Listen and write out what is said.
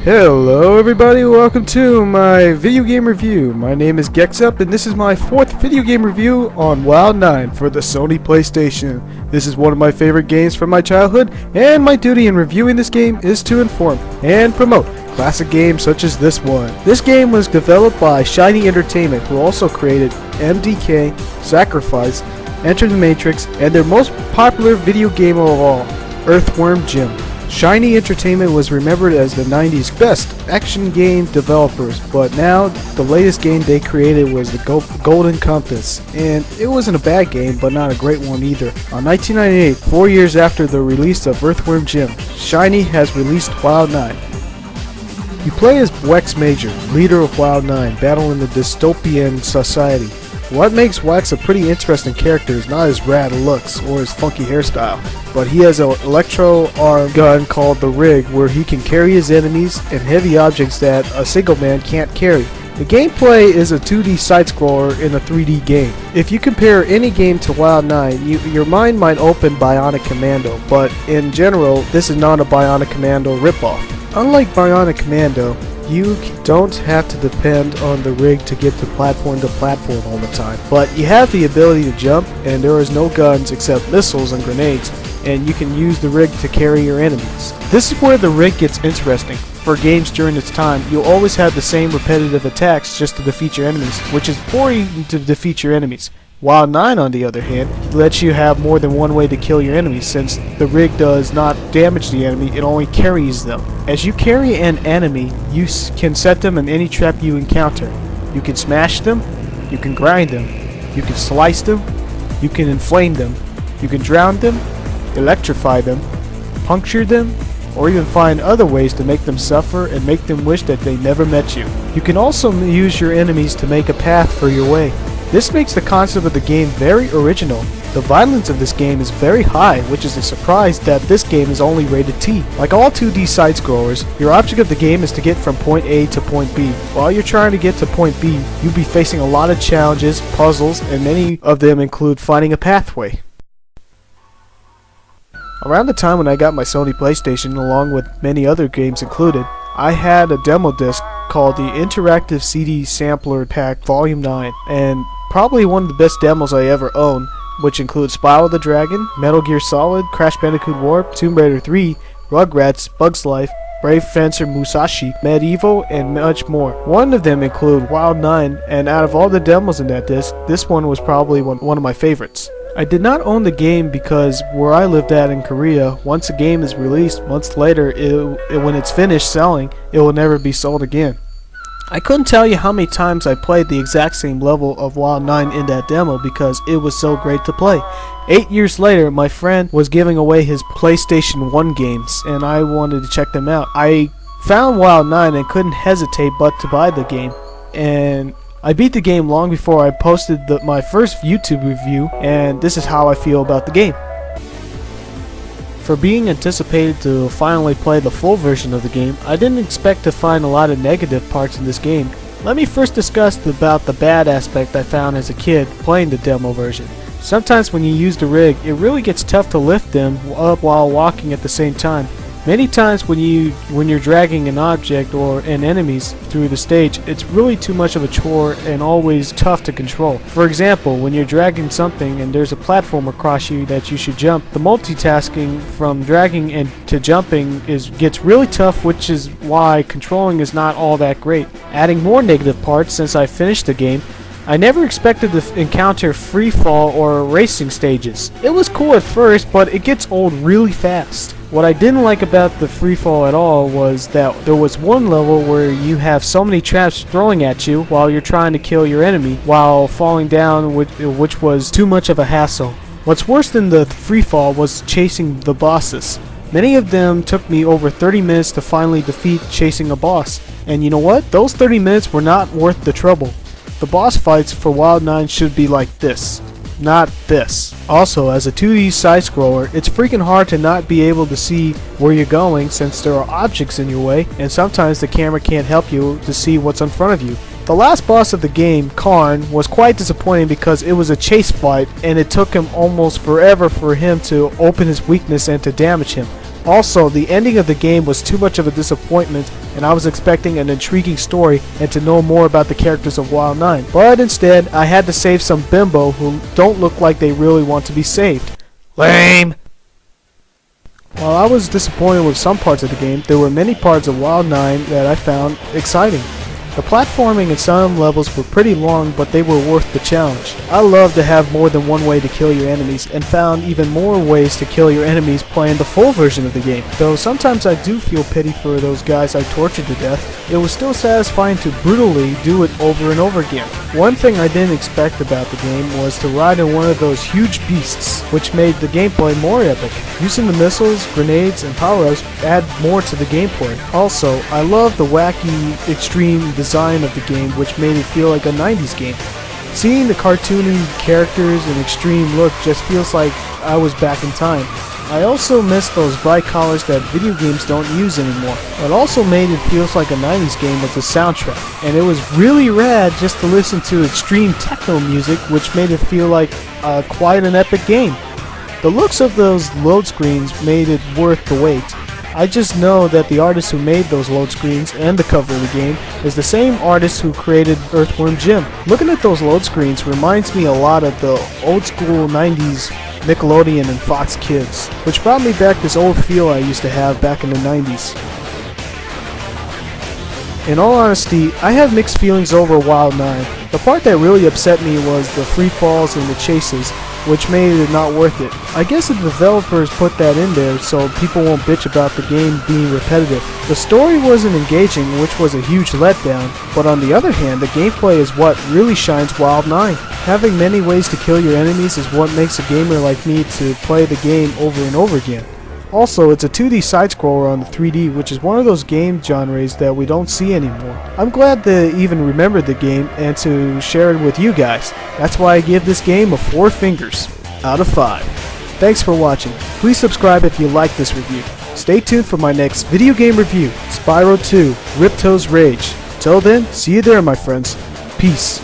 Hello everybody, welcome to my video game review. My name is Gexup and this is my fourth video game review on WoW 9 for the Sony PlayStation. This is one of my favorite games from my childhood, and my duty in reviewing this game is to inform and promote classic games such as this one. This game was developed by Shiny Entertainment, who also created MDK, Sacrifice, Enter the Matrix, and their most popular video game of all, Earthworm Jim. Shiny Entertainment was remembered as the 90s best action game developers, but now the latest game they created was the Golden Compass, and it wasn't a bad game, but not a great one either. On 1998, 4 years after the release of Earthworm Jim, Shiny has released WoW 9. You play as Wax Major, leader of WoW 9, battling the dystopian society. What makes Wax a pretty interesting character is not his rad looks or his funky hairstyle, but he has an electro-arm gun called the Rig where he can carry his enemies and heavy objects that a single man can't carry. The gameplay is a 2D side-scroller in a 3D game. If you compare any game to WoW 9, your mind might open Bionic Commando, but in general, this is not a Bionic Commando ripoff. Unlike Bionic Commando, you don't have to depend on the rig to get to platform all the time, but you have the ability to jump, and there is no guns except missiles and grenades, and you can use the rig to carry your enemies. This is where the rig gets interesting. For games during its time, you'll always have the same repetitive attacks just to defeat your enemies, which is boring to defeat your enemies. WoW 9, on the other hand, lets you have more than one way to kill your enemies, since the rig does not damage the enemy, it only carries them. As you carry an enemy, you can set them in any trap you encounter. You can smash them, you can grind them, you can slice them, you can inflame them, you can drown them, electrify them, puncture them, or even find other ways to make them suffer and make them wish that they never met you. You can also use your enemies to make a path for your way. This makes the concept of the game very original. The violence of this game is very high, which is a surprise that this game is only rated T. Like all 2D side-scrollers, your object of the game is to get from point A to point B. While you're trying to get to point B, you'll be facing a lot of challenges, puzzles, and many of them include finding a pathway. Around the time when I got my Sony PlayStation, along with many other games included, I had a demo disc called the Interactive CD Sampler Pack Volume 9, and probably one of the best demos I ever owned, which includes Spyro the Dragon, Metal Gear Solid, Crash Bandicoot Warped, Tomb Raider 3, Rugrats, Bugs Life, Brave Fencer Musashi, Medieval, and much more. One of them include WoW 9, and out of all the demos in that disc, this one was probably one of my favorites. I did not own the game because where I lived at in Korea, once a game is released, months later, when it's finished selling, it will never be sold again. I couldn't tell you how many times I played the exact same level of WoW 9 in that demo because it was so great to play. 8 years later, my friend was giving away his PlayStation 1 games, and I wanted to check them out. I found WoW 9 and couldn't hesitate but to buy the game, and I beat the game long before I posted my first YouTube review, and this is how I feel about the game. For being anticipated to finally play the full version of the game, I didn't expect to find a lot of negative parts in this game. Let me first discuss about the bad aspect I found as a kid playing the demo version. Sometimes when you use the rig, it really gets tough to lift them up while walking at the same time. Many times when you're dragging an object or an enemies through the stage, it's really too much of a chore and always tough to control. For example, when you're dragging something and there's a platform across you that you should jump, the multitasking from dragging and to jumping gets really tough, which is why controlling is not all that great. Adding more negative parts, since I finished the game, I never expected to encounter free fall or racing stages. It was cool at first, but it gets old really fast. What I didn't like about the free fall at all was that there was one level where you have so many traps throwing at you while you're trying to kill your enemy while falling down, which was too much of a hassle. What's worse than the free fall was chasing the bosses. Many of them took me over 30 minutes to finally defeat chasing a boss. And you know what? Those 30 minutes were not worth the trouble. The boss fights for WoW 9 should be like this, not this. Also, as a 2D side-scroller, it's freaking hard to not be able to see where you're going since there are objects in your way, and sometimes the camera can't help you to see what's in front of you. The last boss of the game, Karn, was quite disappointing because it was a chase fight, and it took him almost forever for him to open his weakness and to damage him. Also, the ending of the game was too much of a disappointment, and I was expecting an intriguing story and to know more about the characters of WoW 9. But instead, I had to save some bimbo who don't look like they really want to be saved. Lame! While I was disappointed with some parts of the game, there were many parts of WoW 9 that I found exciting. The platforming in some levels were pretty long, but they were worth the challenge. I love to have more than one way to kill your enemies, and found even more ways to kill your enemies playing the full version of the game. Though sometimes I do feel pity for those guys I tortured to death, it was still satisfying to brutally do it over and over again. One thing I didn't expect about the game was to ride in one of those huge beasts, which made the gameplay more epic. Using the missiles, grenades, and power-ups add more to the gameplay. Also, I love the wacky, extreme design of the game, which made it feel like a 90s game. Seeing the cartoony characters and extreme look just feels like I was back in time. I also miss those bright colors that video games don't use anymore. It also made it feel like a 90s game with the soundtrack, and it was really rad just to listen to extreme techno music, which made it feel like quite an epic game. The looks of those load screens made it worth the wait. I just know that the artist who made those load screens and the cover of the game is the same artist who created Earthworm Jim. Looking at those load screens reminds me a lot of the old school 90s Nickelodeon and Fox Kids, which brought me back this old feel I used to have back in the 90s. In all honesty, I have mixed feelings over WoW 9. The part that really upset me was the free falls and the chases, which made it not worth it. I guess the developers put that in there so people won't bitch about the game being repetitive. The story wasn't engaging, which was a huge letdown, but on the other hand, the gameplay is what really shines WoW 9. Having many ways to kill your enemies is what makes a gamer like me to play the game over and over again. Also, it's a 2D side-scroller on the 3D, which is one of those game genres that we don't see anymore. I'm glad to even remember the game and to share it with you guys. That's why I give this game a 4 fingers out of 5. Thanks for watching. Please subscribe if you like this review. Stay tuned for my next video game review, Spyro 2, Ripto's Rage. Till then, see you there, my friends. Peace.